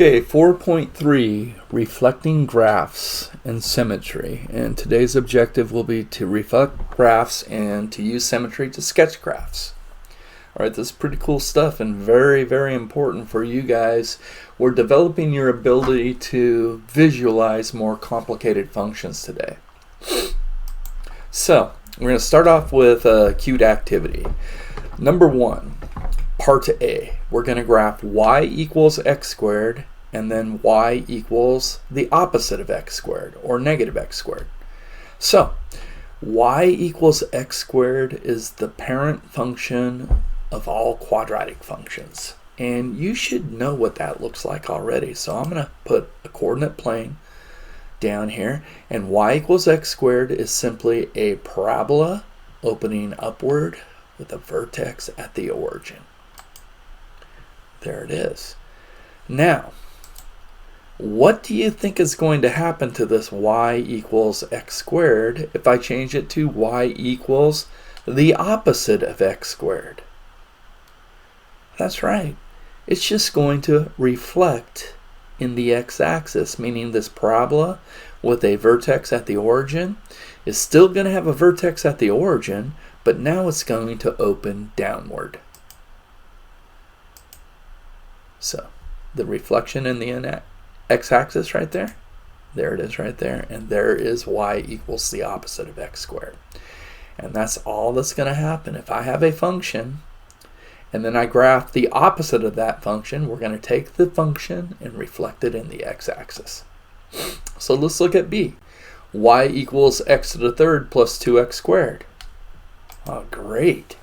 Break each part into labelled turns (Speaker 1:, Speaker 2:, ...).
Speaker 1: Okay, 4.3, reflecting graphs and symmetry. And today's objective will be to reflect graphs and to use symmetry to sketch graphs. All right, this is pretty cool stuff and very, very important for you guys. We're developing your ability to visualize more complicated functions today. So, we're going to start off with a cute activity. Number 1. Part A, we're going to graph y equals x squared and then y equals the opposite of x squared, or negative x squared. So, y equals x squared is the parent function of all quadratic functions. And you should know what that looks like already. So I'm going to put a coordinate plane down here. And y equals x squared is simply a parabola opening upward with a vertex at the origin. There it is. Now, what do you think is going to happen to this y equals x squared if I change it to y equals the opposite of x squared? That's right. It's just going to reflect in the x-axis, meaning this parabola with a vertex at the origin is still going to have a vertex at the origin, but now it's going to open downward. So, the reflection in the x-axis right there it is right there, and there is y equals the opposite of x squared. And that's all that's going to happen. If I have a function, and then I graph the opposite of that function, we're going to take the function and reflect it in the x-axis. So let's look at B. Y equals x to the third plus 2x squared. Oh, great.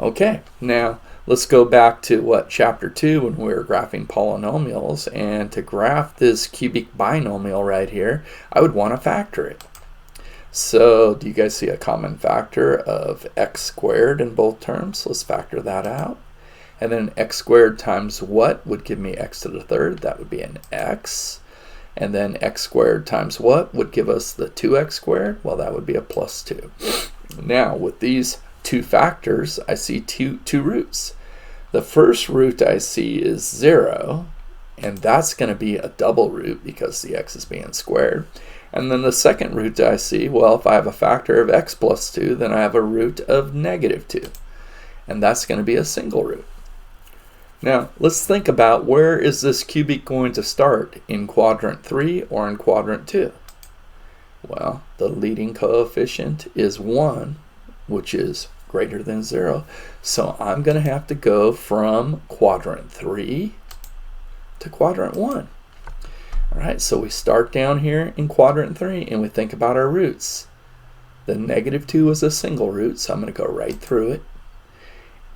Speaker 1: Okay, now let's go back to chapter 2 when we were graphing polynomials, and to graph this cubic binomial right here, I would want to factor it. So do you guys see a common factor of x squared in both terms? Let's factor that out. And then x squared times what would give me x to the third? That would be an x. And then x squared times what would give us the 2x squared? Well, that would be a plus 2. Now, with these two factors, I see two roots. The first root I see is 0, and that's going to be a double root because the x is being squared. And then the second root I see, well, if I have a factor of x plus 2, then I have a root of negative 2. And that's going to be a single root. Now, let's think about where is this cubic going to start, in quadrant 3 or in quadrant 2? Well, the leading coefficient is 1, which is greater than 0. So I'm going to have to go from quadrant 3 to quadrant 1. All right, so we start down here in quadrant 3 and we think about our roots. The negative 2 is a single root, so I'm going to go right through it.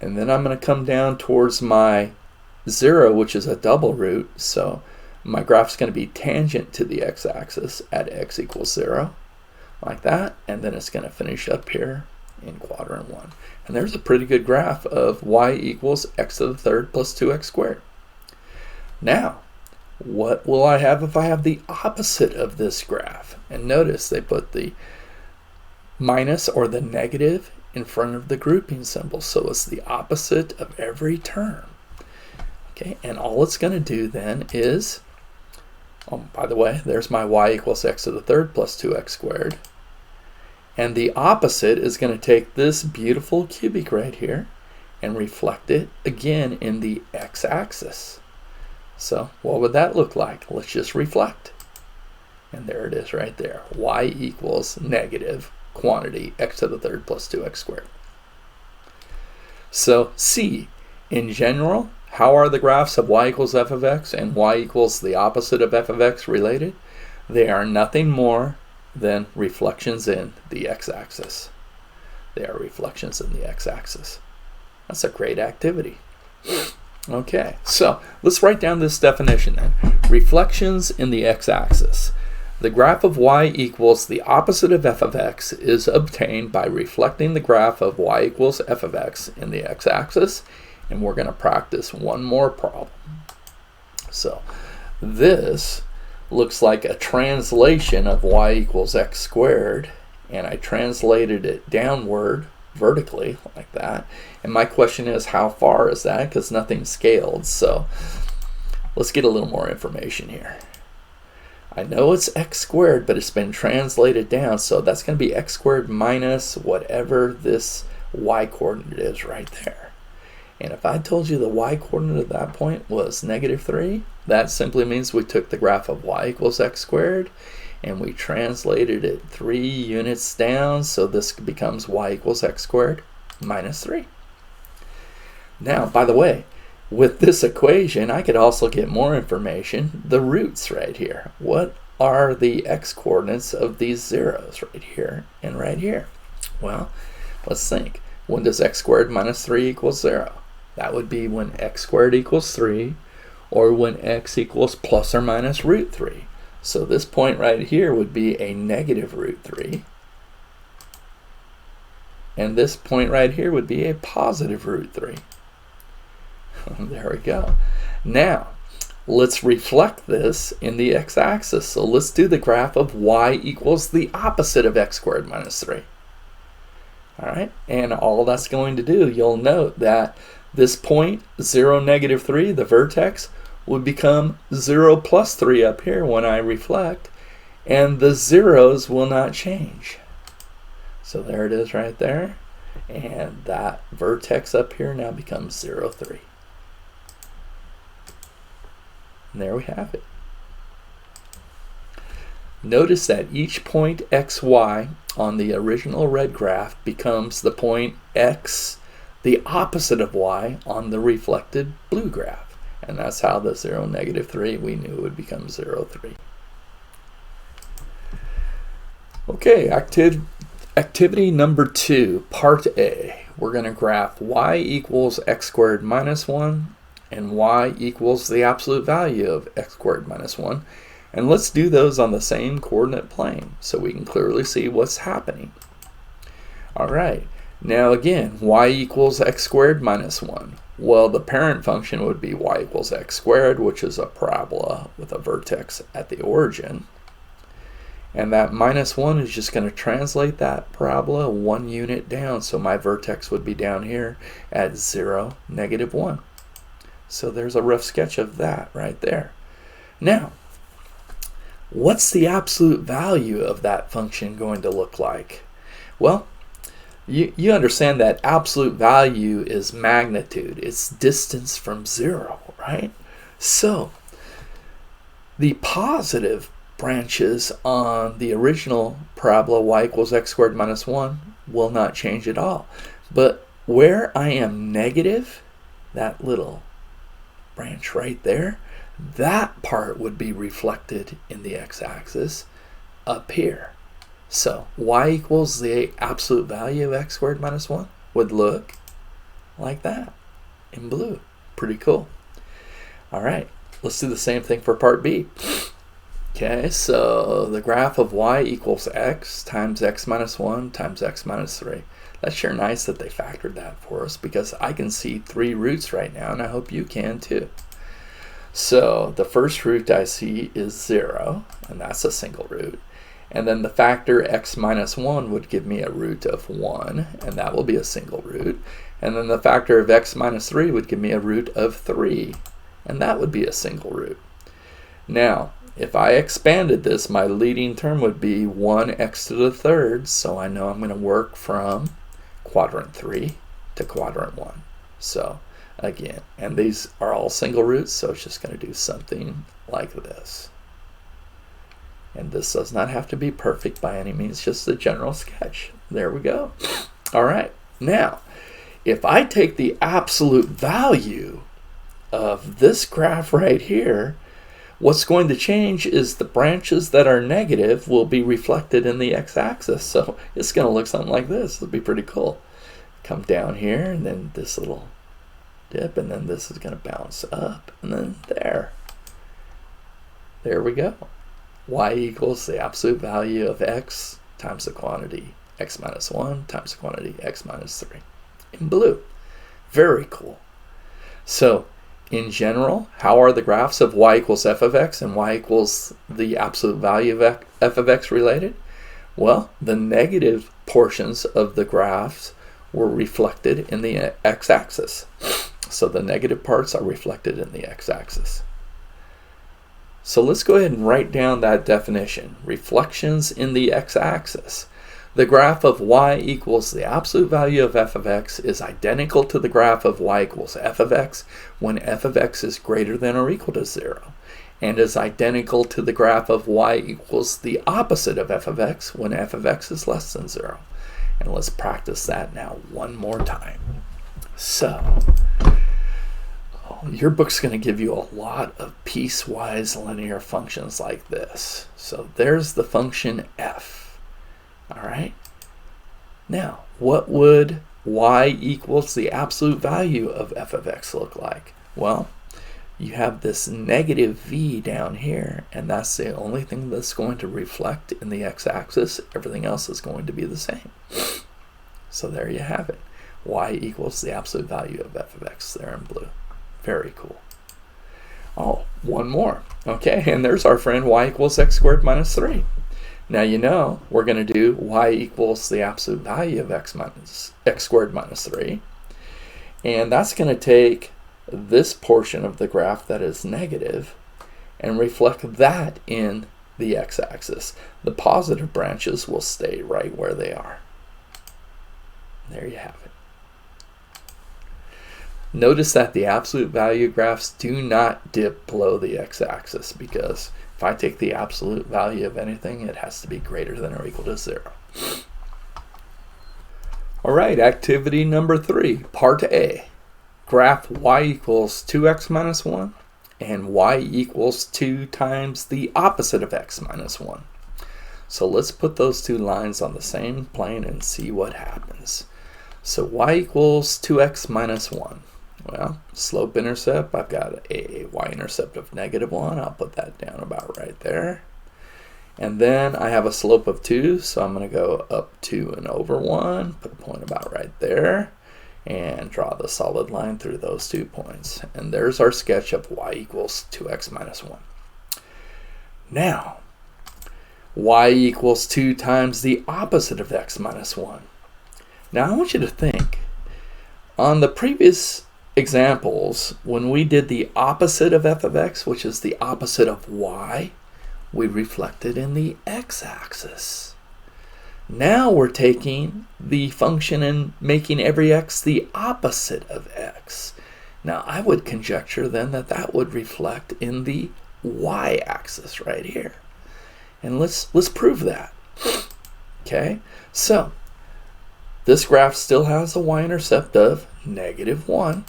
Speaker 1: And then I'm going to come down towards my 0, which is a double root, so my graph's going to be tangent to the x-axis at x equals 0, like that, and then it's going to finish up here in quadrant 1. And there's a pretty good graph of y equals x to the third plus 2x squared. Now, what will I have if I have the opposite of this graph? And notice they put the minus or the negative in front of the grouping symbol, so it's the opposite of every term. Okay, and all it's going to do then is, oh, by the way, there's my y equals x to the third plus 2x squared. And the opposite is going to take this beautiful cubic right here and reflect it again in the x-axis. So what would that look like? Let's just reflect. And there it is right there. Y equals negative quantity x to the third plus 2x squared. So C, in general, how are the graphs of y equals f of x and y equals the opposite of f of x related? They are nothing more than reflections in the x-axis. They are reflections in the x-axis. That's a great activity. Okay, so let's write down this definition then. Reflections in the x-axis. The graph of y equals the opposite of f of x is obtained by reflecting the graph of y equals f of x in the x-axis, and we're going to practice one more problem. So this looks like a translation of y equals x squared, and I translated it downward vertically like that. And my question is, how far is that? Because nothing's scaled. So Let's get a little more information here. I know it's x squared, but it's been translated down, so that's going to be x squared minus whatever this y coordinate is right there. And if I told you the y coordinate at that point was -3, that simply means we took the graph of y equals x squared and we translated it 3 units down, so this becomes y equals x squared minus 3. Now, by the way, with this equation, I could also get more information, the roots right here. What are the x coordinates of these zeros right here and right here? Well, let's think. When does x squared minus 3 equal 0? That would be when x squared equals 3, or when x equals plus or minus root 3. So this point right here would be a negative root 3. And this point right here would be a positive root 3. There we go. Now, let's reflect this in the x-axis. So let's do the graph of y equals the opposite of x squared minus 3. All right, and all that's going to do, you'll note that this point, 0, -3, the vertex, would become 0 plus 3 up here when I reflect, and the zeros will not change. So there it is right there, and that vertex up here now becomes 0, 3. And there we have it. Notice that each point xy on the original red graph becomes the point x, the opposite of y, on the reflected blue graph. And that's how the 0, -3, we knew would become 0, 3. Okay, activity number 2, part A. We're going to graph y equals x squared minus 1 and y equals the absolute value of x squared minus 1. And let's do those on the same coordinate plane so we can clearly see what's happening. All right, now again, y equals x squared minus 1. Well, the parent function would be y equals x squared, which is a parabola with a vertex at the origin. And that minus 1 is just going to translate that parabola 1 unit down. So my vertex would be down here at 0, -1. So there's a rough sketch of that right there. Now, what's the absolute value of that function going to look like? Well, you understand that absolute value is magnitude. It's distance from 0, right? So the positive branches on the original parabola y equals x squared minus 1 will not change at all. But where I am negative, that little branch right there, that part would be reflected in the x-axis up here. So y equals the absolute value of x squared minus 1 would look like that in blue. Pretty cool. All right, let's do the same thing for part B. Okay, so the graph of y equals x times x minus 1 times x minus 3. That's sure nice that they factored that for us, because I can see 3 roots right now, and I hope you can too. So the first root I see is 0, and that's a single root. And then the factor x minus 1 would give me a root of 1, and that will be a single root. And then the factor of x minus 3 would give me a root of 3, and that would be a single root. Now, if I expanded this, my leading term would be 1x to the third, so I know I'm going to work from quadrant 3 to quadrant 1. So again, and these are all single roots, so it's just going to do something like this. And this does not have to be perfect by any means, just a general sketch. There we go. All right, now, if I take the absolute value of this graph right here, what's going to change is the branches that are negative will be reflected in the x-axis. So it's going to look something like this. It'll be pretty cool. Come down here, and then this little dip, and then this is going to bounce up, and then there. There we go. Y equals the absolute value of x times the quantity x minus 1 times the quantity x minus 3 in blue. Very cool. So in general, how are the graphs of y equals f of x and y equals the absolute value of f of x related? Well, the negative portions of the graphs were reflected in the x-axis. So the negative parts are reflected in the x-axis. So let's go ahead and write down that definition. Reflections in the x-axis. The graph of y equals the absolute value of f of x is identical to the graph of y equals f of x when f of x is greater than or equal to 0, and is identical to the graph of y equals the opposite of f of x when f of x is less than 0. And let's practice that now one more time. So, your book's going to give you a lot of piecewise linear functions like this. So there's the function f. All right. Now, what would y equals the absolute value of f of x look like? Well, you have this negative v down here, and that's the only thing that's going to reflect in the x-axis. Everything else is going to be the same. So there you have it. Y equals the absolute value of f of x there in blue. Very cool. Oh, one more. Okay, and there's our friend y equals x squared minus 3. Now you know we're going to do y equals the absolute value of x squared minus 3. And that's going to take this portion of the graph that is negative and reflect that in the x-axis. The positive branches will stay right where they are. There you have it. Notice that the absolute value graphs do not dip below the x-axis, because if I take the absolute value of anything, it has to be greater than or equal to 0. All right, activity number 3, part A. Graph y equals 2x minus 1 and y equals 2 times the opposite of x minus 1. So let's put those two lines on the same plane and see what happens. So y equals 2x minus 1. Well, slope intercept, I've got a y-intercept of -1. I'll put that down about right there. And then I have a slope of 2, so I'm going to go up 2 and over 1, put a point about right there, and draw the solid line through those 2 points. And there's our sketch of y equals 2x minus 1. Now, y equals 2 times the opposite of x minus 1. Now I want you to think, on the previous examples, when we did the opposite of f of x, which is the opposite of y, we reflected in the x-axis. Now we're taking the function and making every x the opposite of x. Now I would conjecture then that that would reflect in the y-axis right here. And let's prove that. Okay, so this graph still has a y-intercept of -1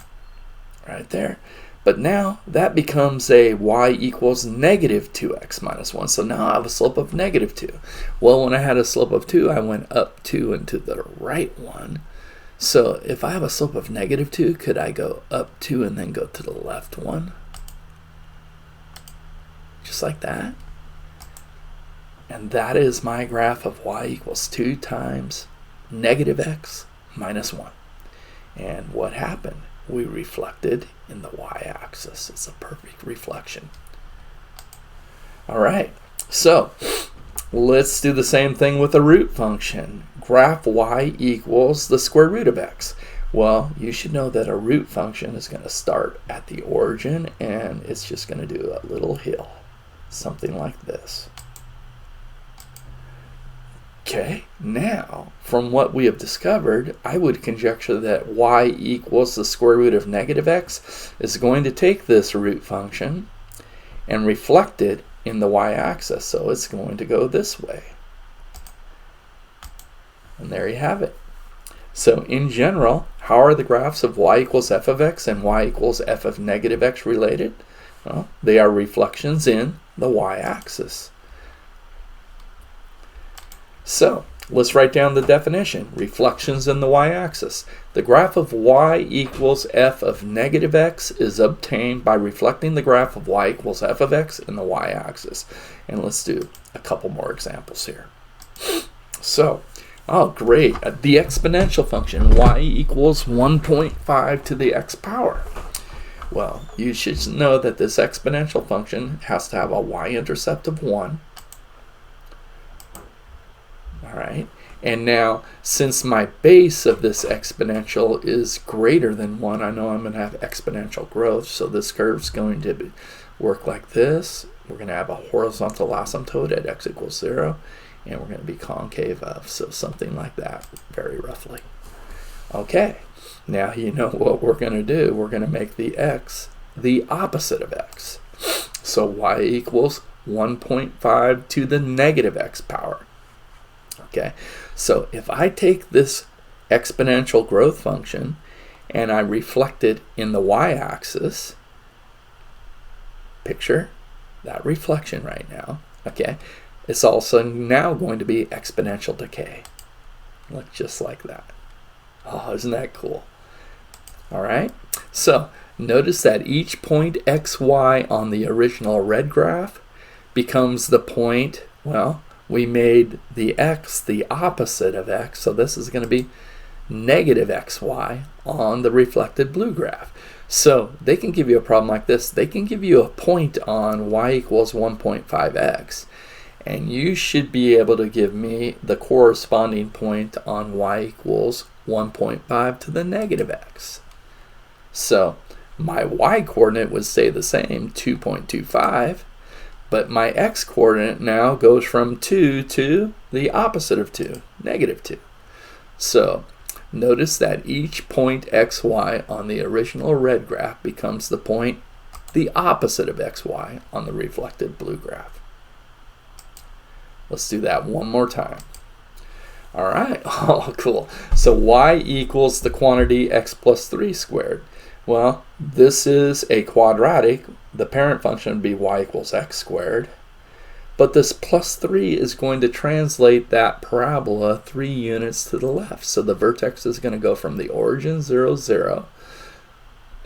Speaker 1: right there. But now that becomes a y equals -2x minus 1. So now I have a slope of -2. Well, when I had a slope of 2, I went up 2 and to the right 1. So if I have a slope of -2, could I go up 2 and then go to the left 1? Just like that. And that is my graph of y equals 2 times -x minus 1. And what happened? We reflected in the y-axis. It's a perfect reflection. All right, so let's do the same thing with a root function. Graph y equals the square root of x. Well, you should know that a root function is going to start at the origin, and it's just going to do a little hill, something like this. Okay, now, from what we have discovered, I would conjecture that y equals the square root of -x is going to take this root function and reflect it in the y-axis. So it's going to go this way. And there you have it. So in general, how are the graphs of y equals f of x and y equals f of -x related? Well, they are reflections in the y-axis. So let's write down the definition. Reflections in the y-axis. The graph of y equals f of -x is obtained by reflecting the graph of y equals f of x in the y-axis. And let's do a couple more examples here. So, oh great, the exponential function y equals 1.5 to the x power. Well, you should know that this exponential function has to have a y-intercept of 1. All right, and now since my base of this exponential is greater than 1, I know I'm going to have exponential growth, so this curve's going to work like this. We're going to have a horizontal asymptote at x equals 0, and we're going to be concave of, so something like that, very roughly. Okay, now you know what we're going to do. We're going to make the x the opposite of x. So y equals 1.5 to the negative x power. Okay, so if I take this exponential growth function and I reflect it in the y-axis, picture that reflection right now, okay, it's also now going to be exponential decay. Look, just like that. Oh, isn't that cool? All right, so notice that each point xy on the original red graph becomes the point, well, we made the x the opposite of x, so this is going to be negative xy on the reflected blue graph. So they can give you a problem like this. They can give you a point on y equals 1.5x, and you should be able to give me the corresponding point on y equals 1.5 to the negative x. So my y coordinate would stay the same, 2.25, but my x coordinate now goes from 2 to the opposite of 2, negative 2. So notice that each point xy on the original red graph becomes the point the opposite of xy on the reflected blue graph. Let's do that one more time. All right, oh cool. So y equals the quantity x plus 3 squared. Well, this is a quadratic. The parent function would be y equals x squared. But this plus 3 is going to translate that parabola 3 units to the left. So the vertex is going to go from the origin 0, 0,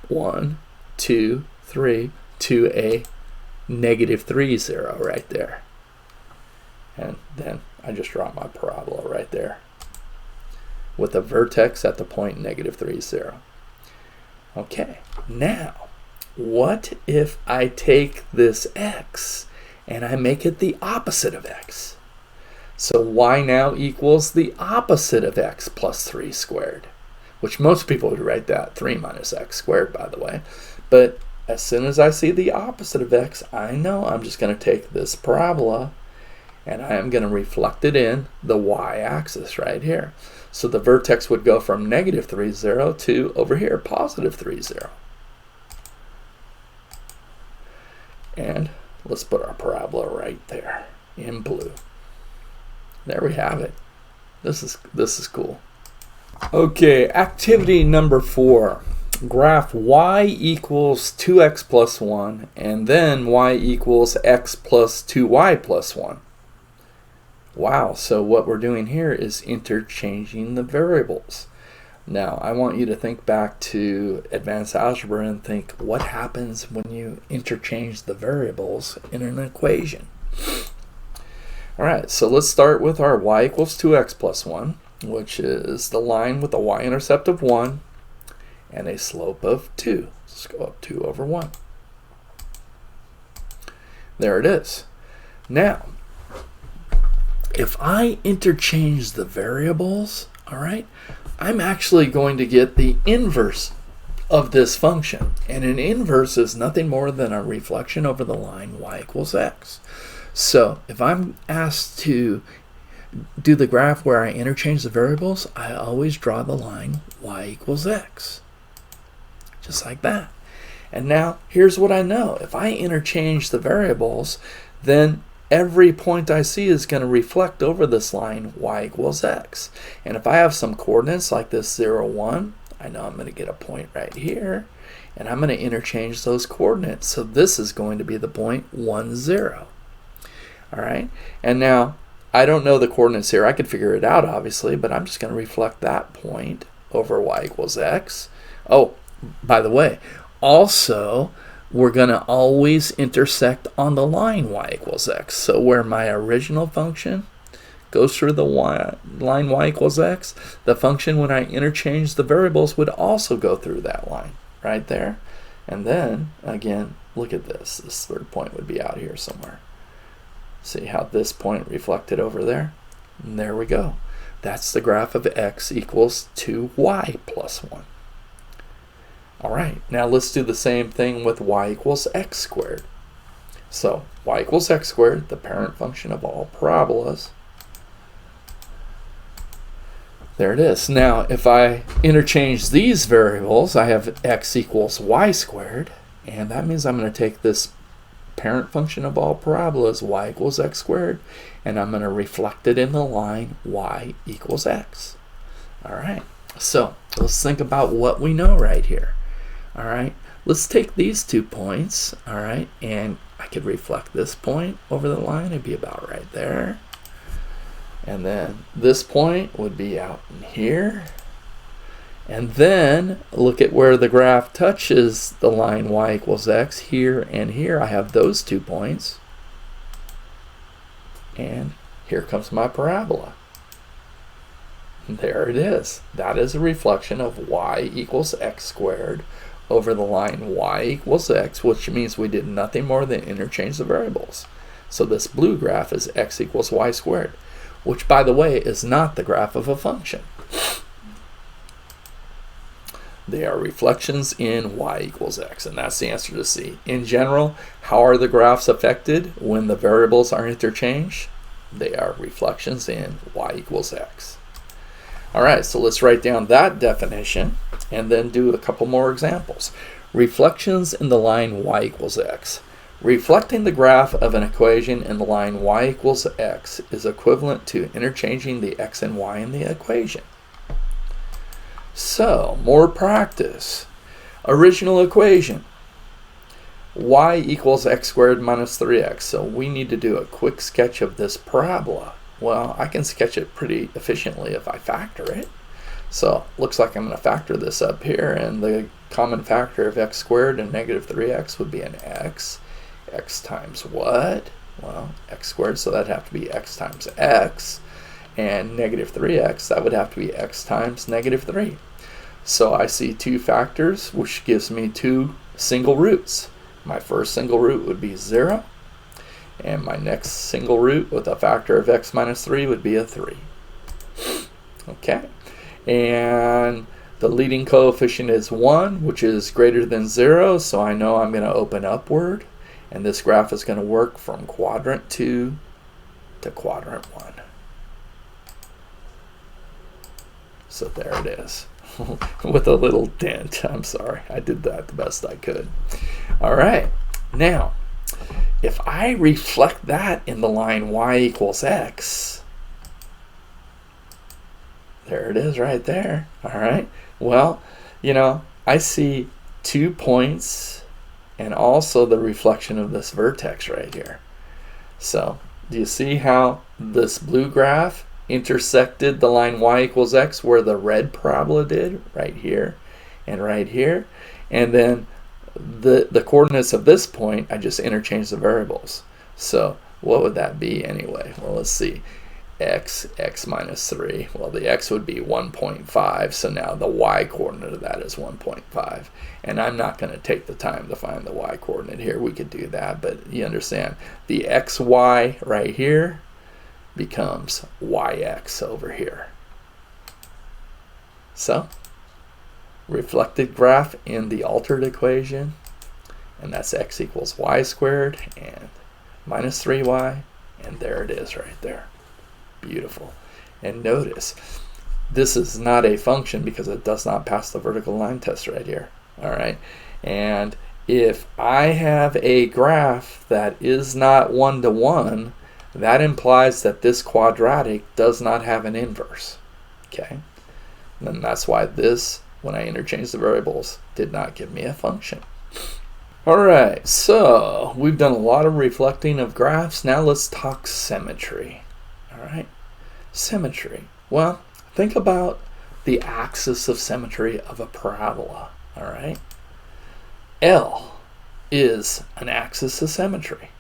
Speaker 1: 1, 2, 3 to a negative 3, 0 right there. And then I just draw my parabola right there with a vertex at the point negative 3, 0. Okay, now what if I take this x and I make it the opposite of x? So y now equals the opposite of x plus 3 squared, which most people would write that 3 minus x squared, by the way. But as soon as I see the opposite of x, I know I'm just going to take this parabola and I am going to reflect it in the y-axis right here. So the vertex would go from negative 3, 0 to over here, positive 3, 0. And let's put our parabola right there in blue. There we have it. This is cool. Okay, activity number 4. Graph y equals 2x plus 1, and then y equals x plus 2y plus 1. Wow, so what we're doing here is interchanging the variables. Now, I want you to think back to advanced algebra and think, what happens when you interchange the variables in an equation? All right, so let's start with our y equals 2x plus 1, which is the line with a y-intercept of 1 and a slope of 2. Let's go up 2 over 1. There it is. Now, if I interchange the variables, all right, I'm actually going to get the inverse of this function. And an inverse is nothing more than a reflection over the line y equals x. So if I'm asked to do the graph where I interchange the variables, I always draw the line y equals x. Just like that. And now here's what I know. If I interchange the variables, then every point I see is going to reflect over this line y equals x. And if I have some coordinates like this 0, 1, I know I'm going to get a point right here. And I'm going to interchange those coordinates. So this is going to be the point 1, 0. All right. And now I don't know the coordinates here. I could figure it out, obviously, but I'm just going to reflect that point over y equals x. Oh, by the way, also, we're going to always intersect on the line y equals x. So where my original function goes through the line y equals x, the function when I interchange the variables would also go through that line right there. And then, again, look at this. This third point would be out here somewhere. See how this point reflected over there? And there we go. That's the graph of x equals 2y plus 1. All right, now let's do the same thing with y equals x squared. So y equals x squared, the parent function of all parabolas. There it is. Now, if I interchange these variables, I have x equals y squared, and that means I'm going to take this parent function of all parabolas, y equals x squared, and I'm going to reflect it in the line y equals x. All right, so let's think about what we know right here. All right, let's take these 2 points, all right, and I could reflect this point over the line. It'd be about right there. And then this point would be out in here. And then look at where the graph touches the line y equals x, here and here. I have those 2 points. And here comes my parabola. There it is. That is a reflection of y equals x squared over the line y equals x, which means we did nothing more than interchange the variables. So this blue graph is x equals y squared, which, by the way, is not the graph of a function. They are reflections in y equals x, and that's the answer to C. In general, how are the graphs affected when the variables are interchanged? They are reflections in y equals x. All right, so let's write down that definition and then do a couple more examples. Reflections in the line y equals x. Reflecting the graph of an equation in the line y equals x is equivalent to interchanging the x and y in the equation. So, more practice. Original equation, y equals x squared minus 3x. So we need to do a quick sketch of this parabola. Well, I can sketch it pretty efficiently if I factor it. So, looks like I'm going to factor this up here, and the common factor of x squared and negative 3x would be an x. X times what? Well, x squared, so that'd have to be x times x. And negative 3x, that would have to be x times negative 3. So I see 2 factors, which gives me 2 single roots. My first single root would be 0. And my next single root with a factor of x minus 3 would be a 3. Okay. And the leading coefficient is 1, which is greater than 0. So I know I'm going to open upward. And this graph is going to work from quadrant 2 to quadrant 1. So there it is. With a little dent. I'm sorry. I did that the best I could. All right. Now, if I reflect that in the line y equals x, there it is right there. All right. Well, you know, I see 2 points and also the reflection of this vertex right here. So, do you see how this blue graph intersected the line y equals x where the red parabola did? Right here and right here. And then the coordinates of this point, I just interchanged the variables. So what would that be anyway? Well, let's see. X minus 3. Well, the x would be 1.5. So now the y coordinate of that is 1.5. And I'm not going to take the time to find the y coordinate here. We could do that, but you understand. The xy right here becomes yx over here. So, reflected graph in the altered equation, and that's x equals y squared and minus 3y, and there it is right there. Beautiful. And notice, this is not a function because it does not pass the vertical line test right here. All right, and if I have a graph that is not 1-to-1, that implies that this quadratic does not have an inverse. Okay, and that's why this, when I interchange the variables, did not give me a function. All right, so we've done a lot of reflecting of graphs. Now let's talk symmetry. All right, symmetry. Well, think about the axis of symmetry of a parabola. All right, L is an axis of symmetry.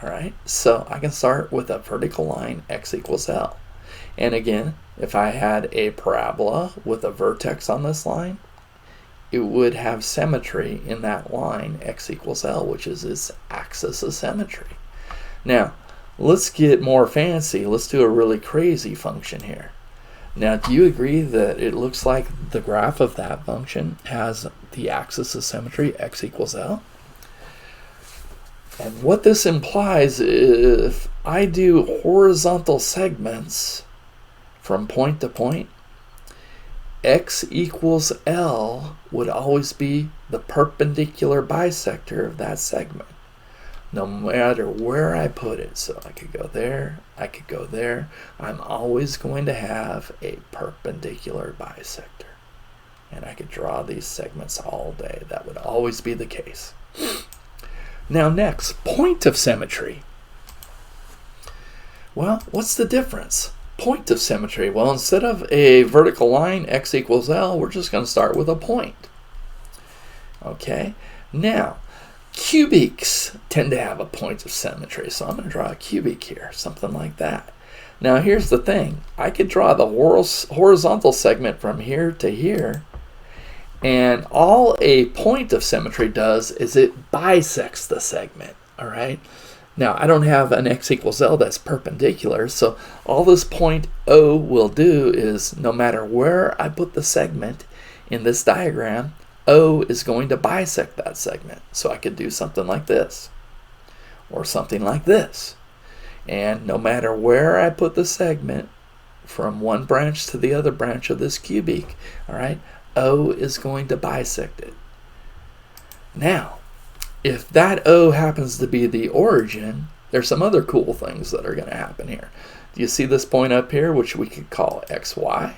Speaker 1: All right, so I can start with a vertical line, x equals L. And again, if I had a parabola with a vertex on this line, it would have symmetry in that line, x equals L, which is its axis of symmetry. Now, let's get more fancy. Let's do a really crazy function here. Now, do you agree that it looks like the graph of that function has the axis of symmetry, x equals L? And what this implies, if I do horizontal segments from point to point, x equals L would always be the perpendicular bisector of that segment, no matter where I put it. So I could go there, I could go there. I'm always going to have a perpendicular bisector. And I could draw these segments all day. That would always be the case. Now next, point of symmetry. Well, what's the difference? Point of symmetry. Well, instead of a vertical line, x equals L, we're just going to start with a point. Okay, now, cubics tend to have a point of symmetry, so I'm going to draw a cubic here, something like that. Now, here's the thing. I could draw the horizontal segment from here to here, and all a point of symmetry does is it bisects the segment, all right? Now, I don't have an x equals L that's perpendicular, so all this point O will do is, no matter where I put the segment in this diagram, O is going to bisect that segment. So I could do something like this, or something like this. And no matter where I put the segment from one branch to the other branch of this cubic, all right, O is going to bisect it. Now, if that O happens to be the origin, there's some other cool things that are going to happen here. Do you see this point up here, which we could call XY?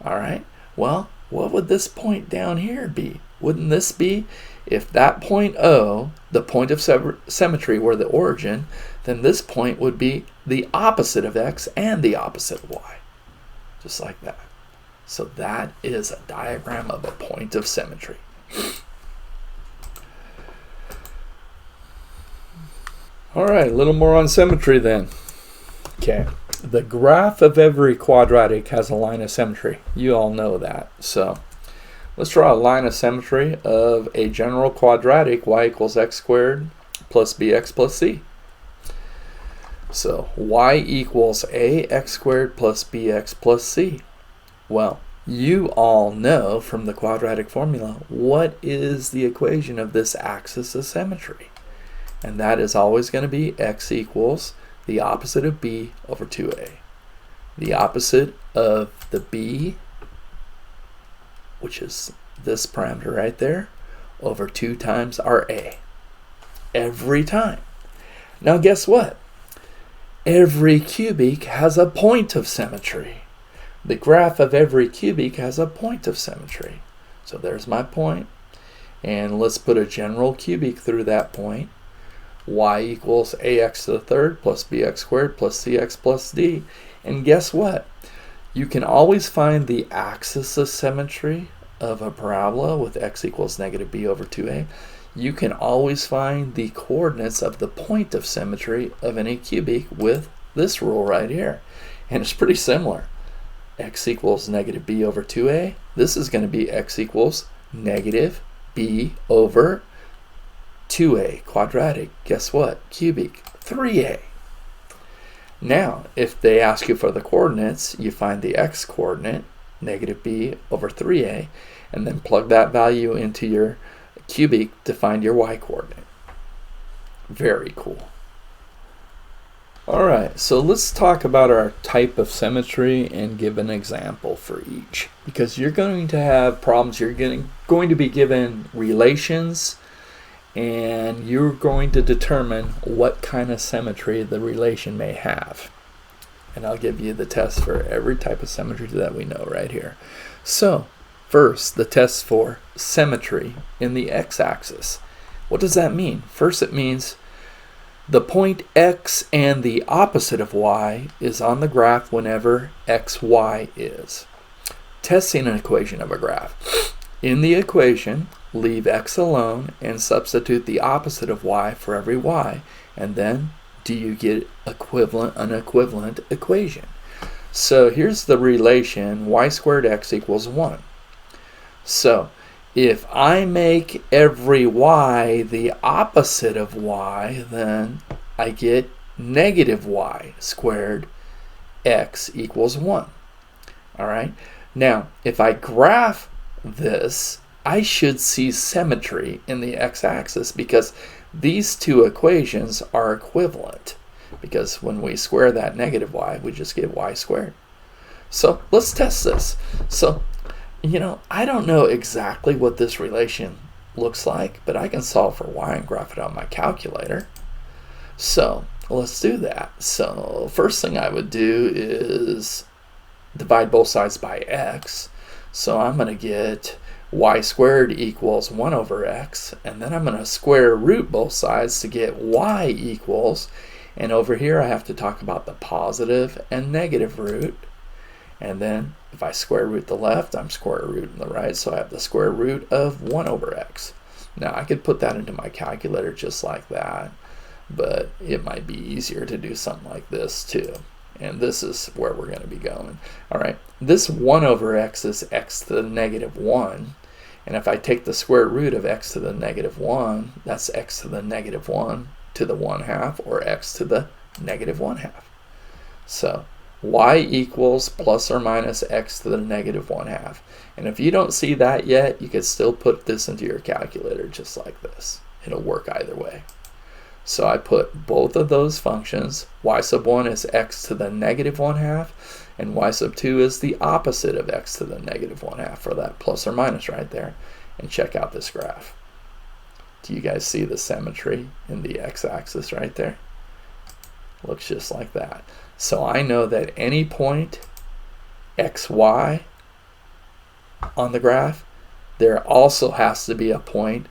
Speaker 1: All right, well, what would this point down here be? Wouldn't this be, if that point O, the point of symmetry, were the origin, then this point would be the opposite of X and the opposite of Y. Just like that. So that is a diagram of a point of symmetry. All right, a little more on symmetry then. Okay, the graph of every quadratic has a line of symmetry. You all know that. So let's draw a line of symmetry of a general quadratic, y equals x squared plus bx plus c. So y equals ax squared plus bx plus c. Well, you all know from the quadratic formula what is the equation of this axis of symmetry. And that is always going to be x equals the opposite of b over 2a. The opposite of the b, which is this parameter right there, over 2 times our a. Every time. Now guess what? Every cubic has a point of symmetry. The graph of every cubic has a point of symmetry. So there's my point. And let's put a general cubic through that point. Y equals ax to the third plus bx squared plus cx plus d. And guess what? You can always find the axis of symmetry of a parabola with x equals negative b over 2a. You can always find the coordinates of the point of symmetry of any cubic with this rule right here. And it's pretty similar. X equals negative b over 2a. This is going to be x equals negative b over 2a quadratic. Guess what? Cubic. 3a. Now, if they ask you for the coordinates, you find the x coordinate, negative b over 3a, and then plug that value into your cubic to find your y coordinate. Very cool. Alright, so let's talk about our type of symmetry and give an example for each. Because you're going to have problems, you're going to be given relations, and you're going to determine what kind of symmetry the relation may have. And I'll give you the test for every type of symmetry that we know right here. So, first, the test for symmetry in the x-axis. What does that mean? First, it means the point x and the opposite of y is on the graph whenever xy is. Testing an equation of a graph. In the equation, leave x alone and substitute the opposite of y for every y, and then do you get an equivalent equation? So here's the relation y squared x equals 1. So if I make every y the opposite of y, then I get negative y squared x equals 1. All right. Now, if I graph this, I should see symmetry in the x-axis because these two equations are equivalent, because when we square that negative y, we just get y squared. So let's test this. So, I don't know exactly what this relation looks like, but I can solve for y and graph it on my calculator. So let's do that. So first thing I would do is divide both sides by x. So I'm going to get y squared equals 1 over x, and then I'm going to square root both sides to get y equals, and over here I have to talk about the positive and negative root, and then if I square root the left, I'm square rooting the right, so I have the square root of 1 over x. Now I could put that into my calculator just like that, but it might be easier to do something like this too. And this is where we're going to be going. All right, this 1 over x is x to the negative 1. And if I take the square root of x to the negative 1, that's x to the negative 1 to the 1/2, or x to the negative 1/2. So y equals plus or minus x to the negative 1/2. And if you don't see that yet, you could still put this into your calculator just like this. It'll work either way. So I put both of those functions. Y sub 1 is x to the negative 1/2, and y sub 2 is the opposite of x to the negative 1/2, for that plus or minus right there. And check out this graph. Do you guys see the symmetry in the x-axis right there? Looks just like that. So I know that any point xy on the graph, there also has to be a point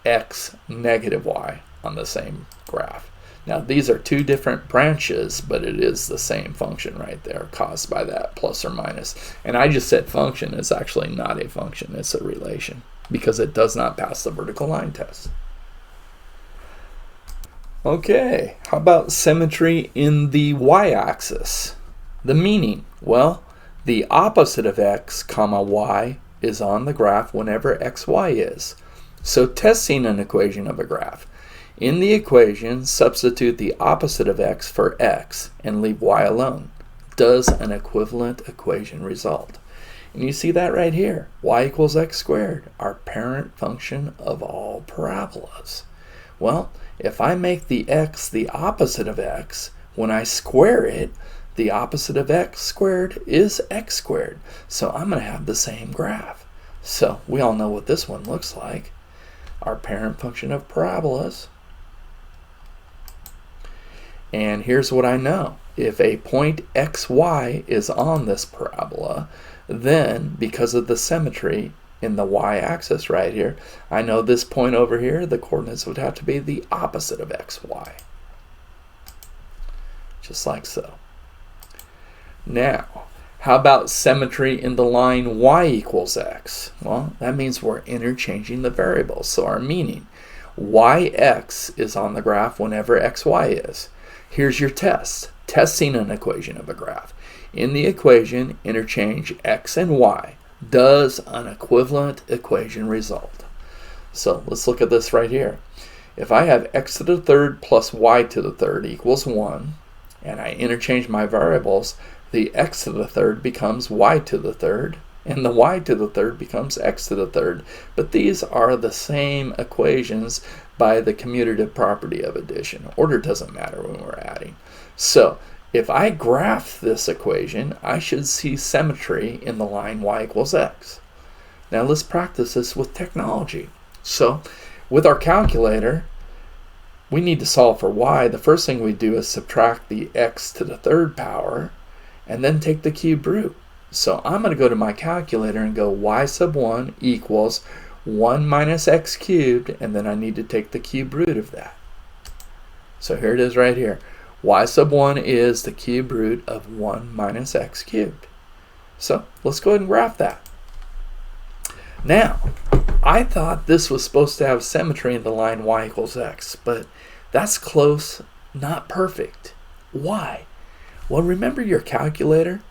Speaker 1: x negative y on the same graph. Now these are two different branches, but it is the same function right there caused by that plus or minus. And I just said function. It's actually not a function, it's a relation, because it does not pass the vertical line test. Okay, how about symmetry in the y-axis? The meaning, well, the opposite of x comma y is on the graph whenever xy is. So testing an equation of a graph. In the equation, substitute the opposite of x for x and leave y alone. Does an equivalent equation result? And you see that right here. Y equals x squared, our parent function of all parabolas. Well, if I make the x the opposite of x, when I square it, the opposite of x squared is x squared. So I'm going to have the same graph. So we all know what this one looks like. Our parent function of parabolas. And here's what I know. If a point xy is on this parabola, then because of the symmetry in the y-axis right here, I know this point over here, the coordinates would have to be the opposite of xy. Just like so. Now, how about symmetry in the line y equals x? Well, that means we're interchanging the variables. So our meaning, yx is on the graph whenever xy is. Here's your test. Testing an equation of a graph. In the equation, interchange x and y. Does an equivalent equation result? So let's look at this right here. If I have x to the third plus y to the third equals 1, and I interchange my variables, the x to the third becomes y to the third, and the y to the third becomes x to the third. But these are the same equations by the commutative property of addition. Order doesn't matter when we're adding. So if I graph this equation, I should see symmetry in the line y equals x. Now let's practice this with technology. So with our calculator, we need to solve for y. The first thing we do is subtract the x to the third power and then take the cube root. So I'm going to go to my calculator and go y sub 1 equals 1 minus x cubed, and then I need to take the cube root of that. So here it is right here. Y sub 1 is the cube root of 1 minus x cubed. So let's go ahead and graph that. Now, I thought this was supposed to have symmetry in the line y equals x, but that's close, not perfect. Why? Well, remember your calculator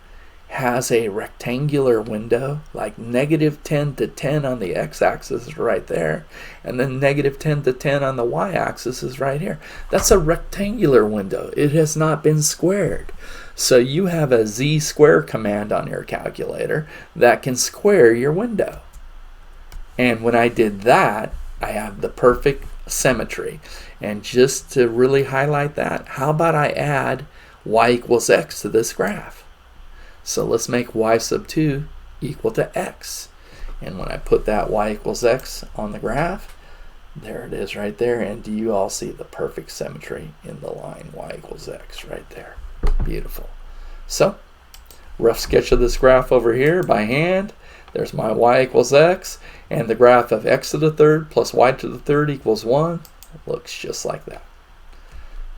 Speaker 1: has a rectangular window, like negative 10 to 10 on the x-axis is right there, and then negative 10 to 10 on the y-axis is right here. That's a rectangular window. It has not been squared. So you have a z-square command on your calculator that can square your window. And when I did that, I have the perfect symmetry. And just to really highlight that, how about I add y equals x to this graph? So let's make y sub 2 equal to x. And when I put that y equals x on the graph, there it is right there. And do you all see the perfect symmetry in the line y equals x right there? Beautiful. So, rough sketch of this graph over here by hand. There's my y equals x, and the graph of x to the third plus y to the third equals 1. It looks just like that.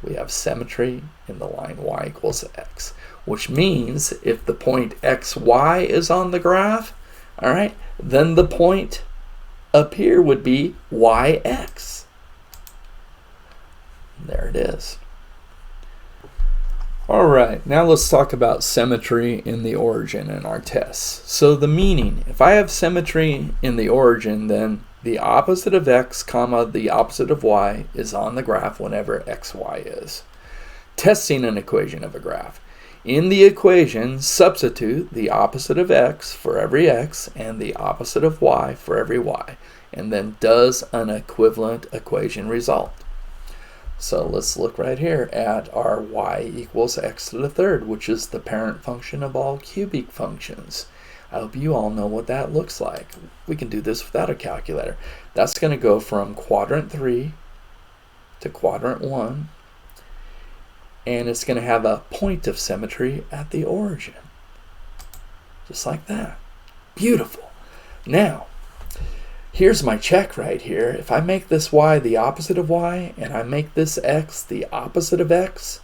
Speaker 1: We have symmetry in the line y equals x, which means if the point xy is on the graph, all right, then the point up here would be yx. There it is. All right, now let's talk about symmetry in the origin in our tests. So the meaning, if I have symmetry in the origin, then the opposite of x, comma, the opposite of y is on the graph whenever xy is. Testing an equation of a graph. In the equation, substitute the opposite of x for every x and the opposite of y for every y, and then does an equivalent equation result? So let's look right here at our y equals x to the third, which is the parent function of all cubic functions. I hope you all know what that looks like. We can do this without a calculator. That's going to go from quadrant 3 to quadrant 1, and it's going to have a point of symmetry at the origin. Just like that. Beautiful. Now, here's my check right here. If I make this y the opposite of y, and I make this x the opposite of x,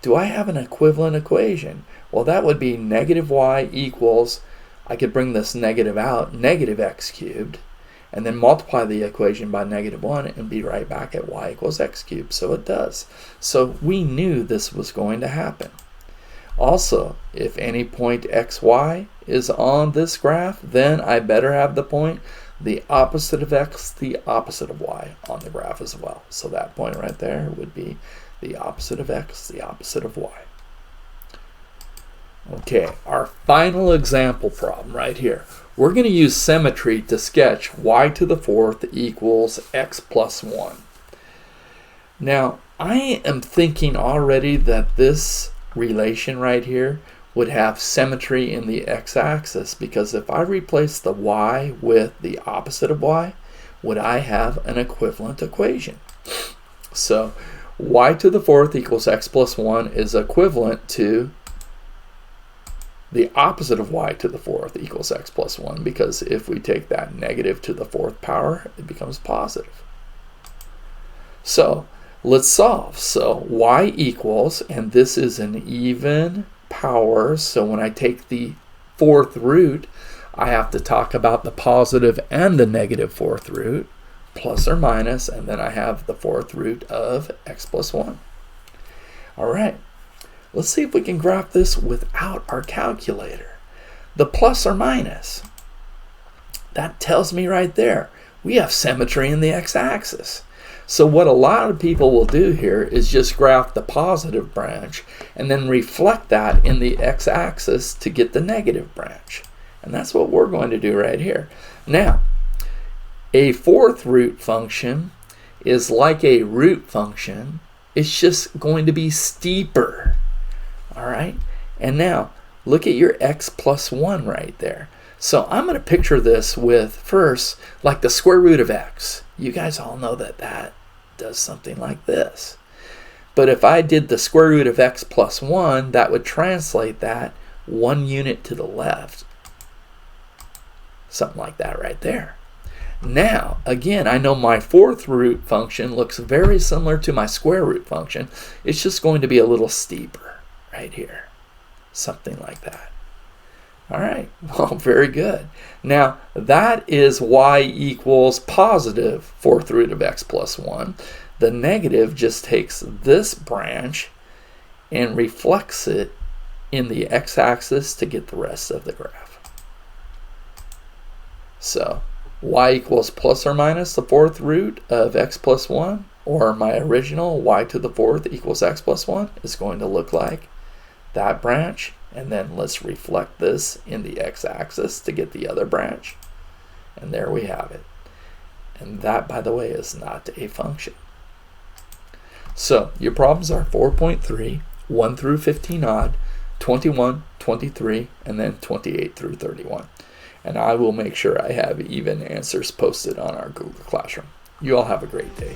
Speaker 1: do I have an equivalent equation? Well, that would be negative y equals, I could bring this negative out, negative x cubed, and then multiply the equation by negative 1 and be right back at y equals x cubed. So it does. So we knew this was going to happen. Also, if any point xy is on this graph, then I better have the point the opposite of x, the opposite of y on the graph as well. So that point right there would be the opposite of x, the opposite of y. Okay, our final example problem right here. We're going to use symmetry to sketch y to the fourth equals x plus 1. Now, I am thinking already that this relation right here would have symmetry in the x-axis, because if I replace the y with the opposite of y, would I have an equivalent equation? So y to the fourth equals x plus 1 is equivalent to the opposite of y to the fourth equals x plus 1, because if we take that negative to the fourth power, it becomes positive. So let's solve. So y equals, and this is an even power, so when I take the fourth root, I have to talk about the positive and the negative fourth root, plus or minus, and then I have the fourth root of x plus 1. All right, let's see if we can graph this without our calculator. The plus or minus, that tells me right there, we have symmetry in the x-axis. So what a lot of people will do here is just graph the positive branch and then reflect that in the x-axis to get the negative branch. And that's what we're going to do right here. Now, a fourth root function is like a root function. It's just going to be steeper. All right? And now, look at your x plus 1 right there. So I'm going to picture this with, first, like the square root of x. You guys all know that that does something like this. But if I did the square root of x plus 1, that would translate that 1 unit to the left. Something like that right there. Now, again, I know my fourth root function looks very similar to my square root function. It's just going to be a little steeper right here. Something like that. All right, well, very good. Now, that is y equals positive fourth root of x plus 1. The negative just takes this branch and reflects it in the x-axis to get the rest of the graph. So, y equals plus or minus the fourth root of x plus 1, or my original y to the fourth equals x plus 1 is going to look like that branch. And then let's reflect this in the x-axis to get the other branch. And there we have it. And that, by the way, is not a function. So your problems are 4.3, 1 through 15 odd, 21, 23, and then 28 through 31. And I will make sure I have even answers posted on our Google Classroom. You all have a great day.